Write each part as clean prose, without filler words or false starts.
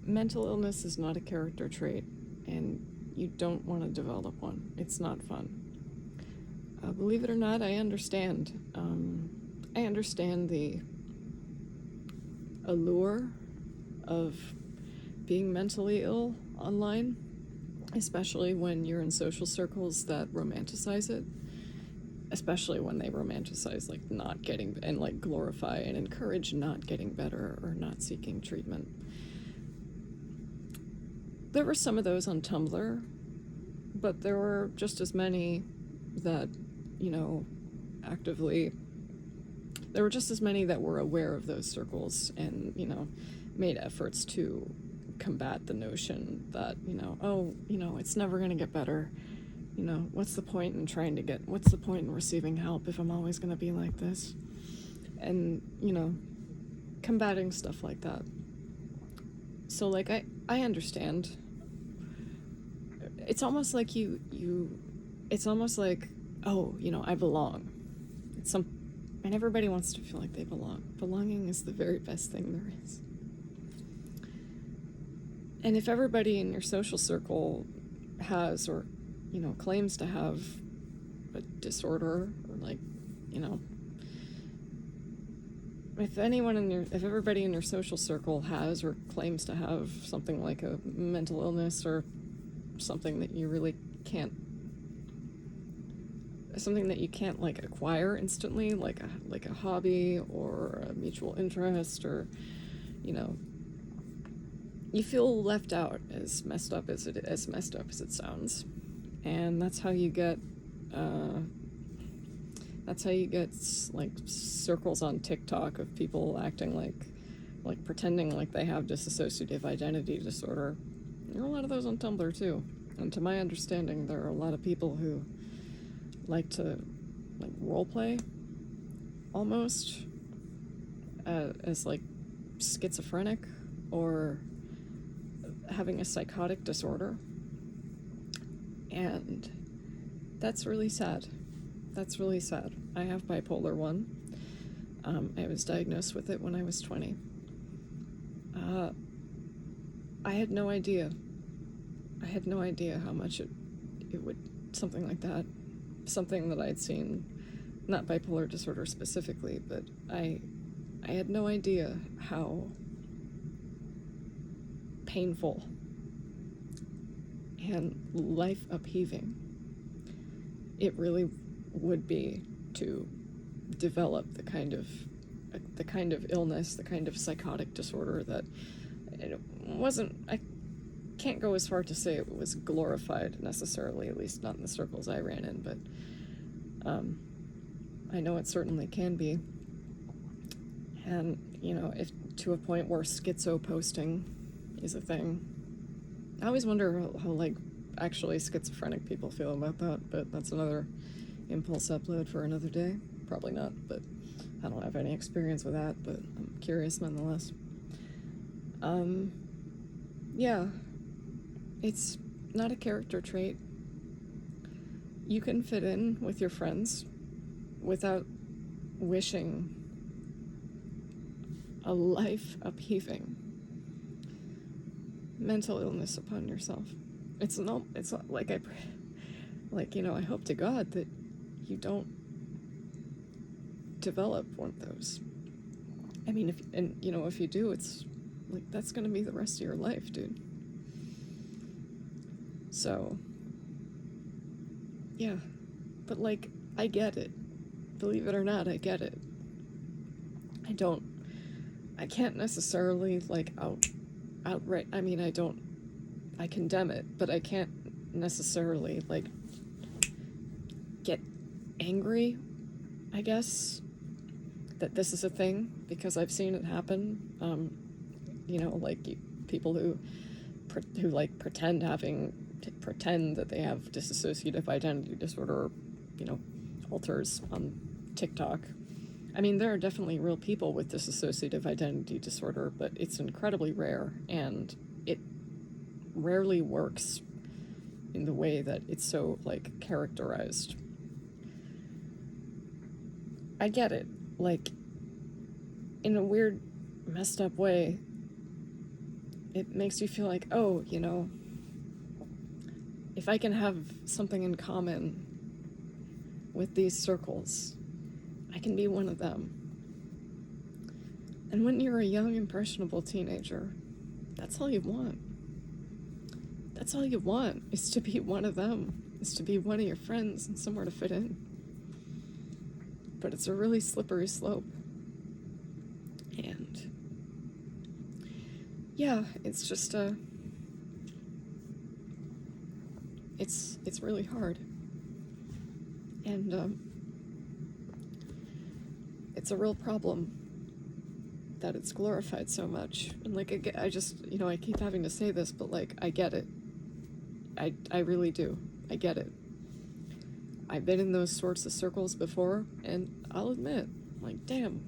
mental illness is not a character trait, and you don't want to develop one. It's not fun. Believe it or not, I understand. I understand the allure of being mentally ill online, especially when you're in social circles that romanticize it, especially when they romanticize like not getting and like glorify and encourage not getting better or not seeking treatment. There were some of those on Tumblr, but there were just as many that, you know, actively, there were just as many that were aware of those circles and, you know, made efforts to combat the notion that, you know, oh, you know, it's never going to get better. You know, what's the point in receiving help if I'm always going to be like this? And, you know, combating stuff like that. So, like, I understand. It's almost like it's almost like, oh, you know, I belong. And everybody wants to feel like they belong. Belonging is the very best thing there is. And if everybody in your social circle has, or, you know, claims to have a disorder, or like, you know, if everybody in your social circle has or claims to have something like a mental illness or something that you really can't, like acquire instantly, like a hobby or a mutual interest, or, you know, you feel left out, as messed up as it sounds. And that's how you get like circles on TikTok of people acting like pretending like they have dissociative identity disorder. There are a lot of those on Tumblr too. And to my understanding, there are a lot of people who like to like role play almost as like schizophrenic or having a psychotic disorder. And that's really sad. I have bipolar 1. I was diagnosed with it when I was 20. I had no idea how much it would, something like that, something that I'd seen, not bipolar disorder specifically, but I had no idea how painful and life upheaving it really would be to develop the kind of illness, the kind of psychotic disorder that it wasn't. I can't go as far to say it was glorified necessarily, at least not in the circles I ran in, but I know it certainly can be. And, you know, if to a point where schizo posting is a thing. I always wonder how like actually schizophrenic people feel about that, but that's another impulse upload for another day. Probably not, but I don't have any experience with that, but I'm curious nonetheless. Yeah, it's not a character trait. You can fit in with your friends without wishing a life upheaving mental illness upon yourself. It's not like you know, I hope to God that you don't develop one of those. I mean, if you do, it's like that's gonna be the rest of your life, dude. So yeah, but like, I get it. Believe it or not, I get it. I can't necessarily like outright, I mean, I condemn it, but I can't necessarily like get angry, I guess, that this is a thing, because I've seen it happen. You know, like people who like pretend that they have dissociative identity disorder, you know, alters on TikTok. I mean, there are definitely real people with dissociative identity disorder, but it's incredibly rare, and it rarely works in the way that it's so, like, characterized. I get it. Like, in a weird, messed up way, it makes you feel like, oh, if I can have something in common with these circles, I can be one of them. And when you're a young, impressionable teenager, that's all you want. That's all you want, is to be one of them, is to be one of your friends and somewhere to fit in. But it's a really slippery slope. And yeah, it's just it's really hard. And it's a real problem that it's glorified so much. And like, I just, I keep having to say this, but like, I get it. I really do. I get it. I've been in those sorts of circles before, and I'll admit, like, damn,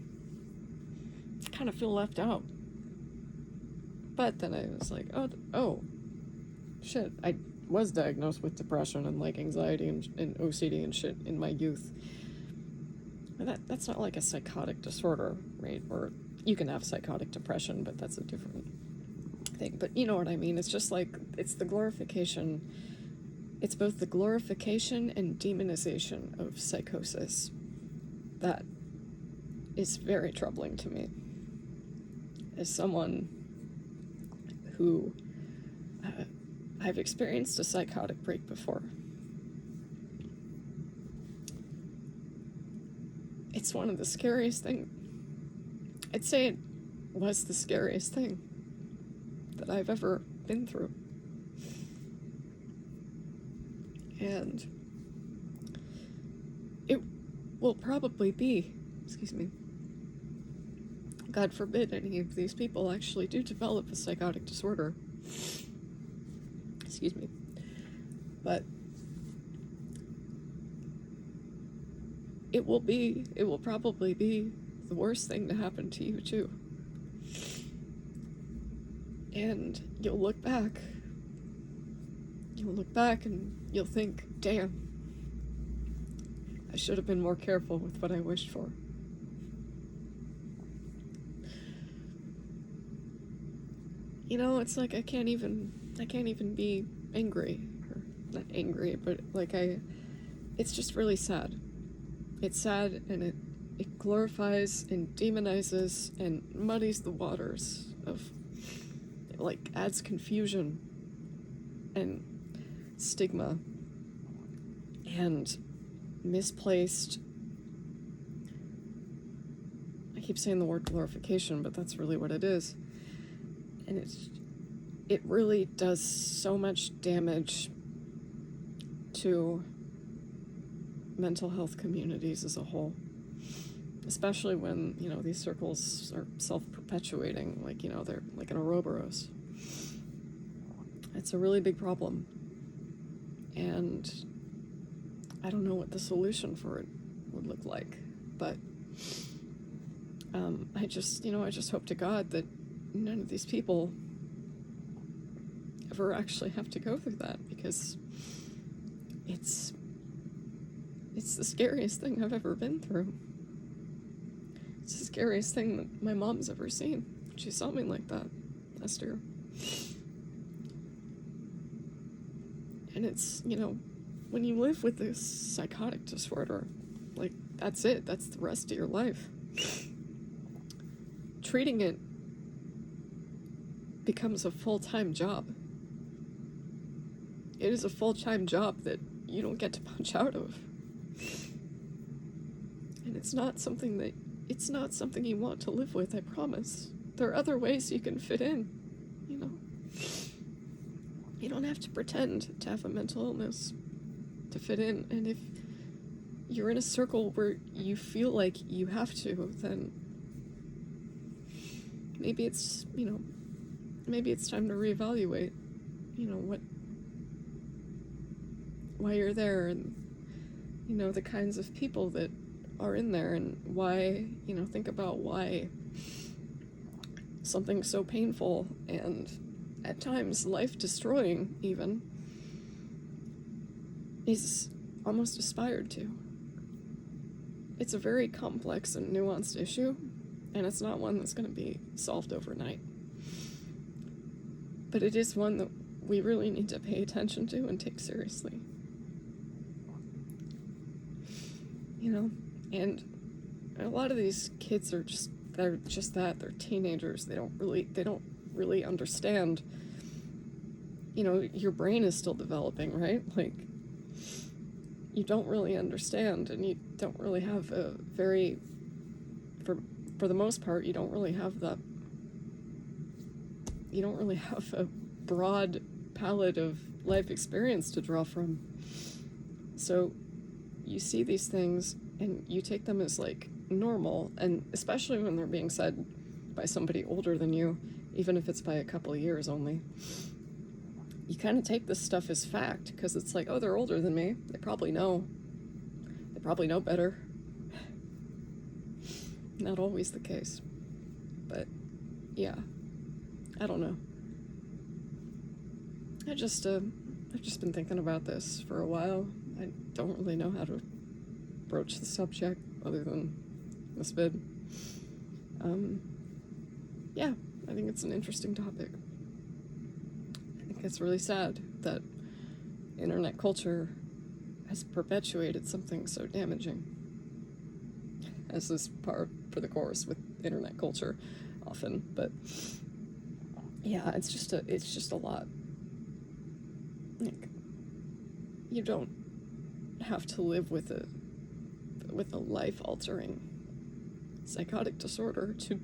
I kind of feel left out. But then I was like, oh, shit, I was diagnosed with depression and like anxiety and OCD and shit in my youth. That's not like a psychotic disorder, right? Or you can have psychotic depression, but that's a different thing. But you know what I mean? It's just like, it's the glorification. It's both the glorification and demonization of psychosis that is very troubling to me. As someone who I've experienced a psychotic break before. It's one of the scariest things. I'd say it was the scariest thing that I've ever been through. And it will probably be, God forbid any of these people actually do develop a psychotic disorder. But it will probably be the worst thing to happen to you too. And you'll look back and you'll think, damn, I should have been more careful with what I wished for. It's like I can't even be angry, or not angry, but like it's just really sad. It's sad, and it glorifies and demonizes and muddies the waters of, like, adds confusion and stigma and misplaced, I keep saying the word glorification, but that's really what it is. And it really does so much damage to mental health communities as a whole, especially when, these circles are self-perpetuating, like, they're like an Ouroboros. It's a really big problem, and I don't know what the solution for it would look like, but I just hope to God that none of these people ever actually have to go through that, because it's the scariest thing I've ever been through. It's the scariest thing that my mom's ever seen. She saw me like that last year. And it's, when you live with this psychotic disorder, like, that's it. That's the rest of your life. Treating it becomes a full-time job. It is a full-time job that you don't get to punch out of. And it's not something you want to live with, I promise. There are other ways you can fit in, You don't have to pretend to have a mental illness to fit in. And if you're in a circle where you feel like you have to, then maybe it's time to reevaluate, why you're there, and, the kinds of people that are in there, and why, think about why something so painful and at times life-destroying even is almost aspired to. It's a very complex and nuanced issue, and it's not one that's going to be solved overnight. but it is one that we really need to pay attention to and take seriously. You know, and a lot of these kids are they're teenagers. They don't really understand. You know, your brain is still developing, right? Like, you don't really understand, and you don't really have a very, for the most part, you don't really have a broad palette of life experience to draw from. So you see these things and you take them as like normal, and especially when they're being said by somebody older than you, even if it's by a couple of years only, you kind of take this stuff as fact, because it's like, oh, they're older than me, they probably know better. Not always the case, but yeah, I don't know. I've just been thinking about this for a while. I don't really know how to broach the subject other than this vid. Yeah, I think it's an interesting topic. I think it's really sad that internet culture has perpetuated something so damaging, as is par for the course with internet culture often. But yeah, it's just a lot. Like, you don't have to live with a life-altering psychotic disorder to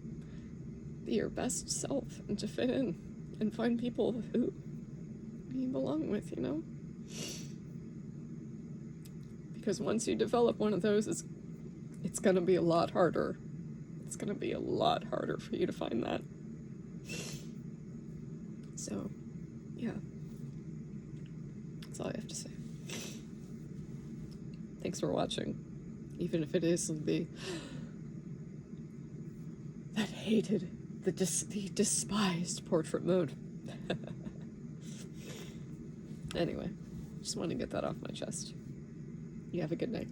be your best self and to fit in and find people who you belong with, you know? Because once you develop one of those, it's gonna be a lot harder. It's gonna be a lot harder for you to find that. So, yeah. That's all I have to say. Thanks for watching. Even if it is the that hated, the despised portrait mode. Anyway, just want to get that off my chest. You have a good night.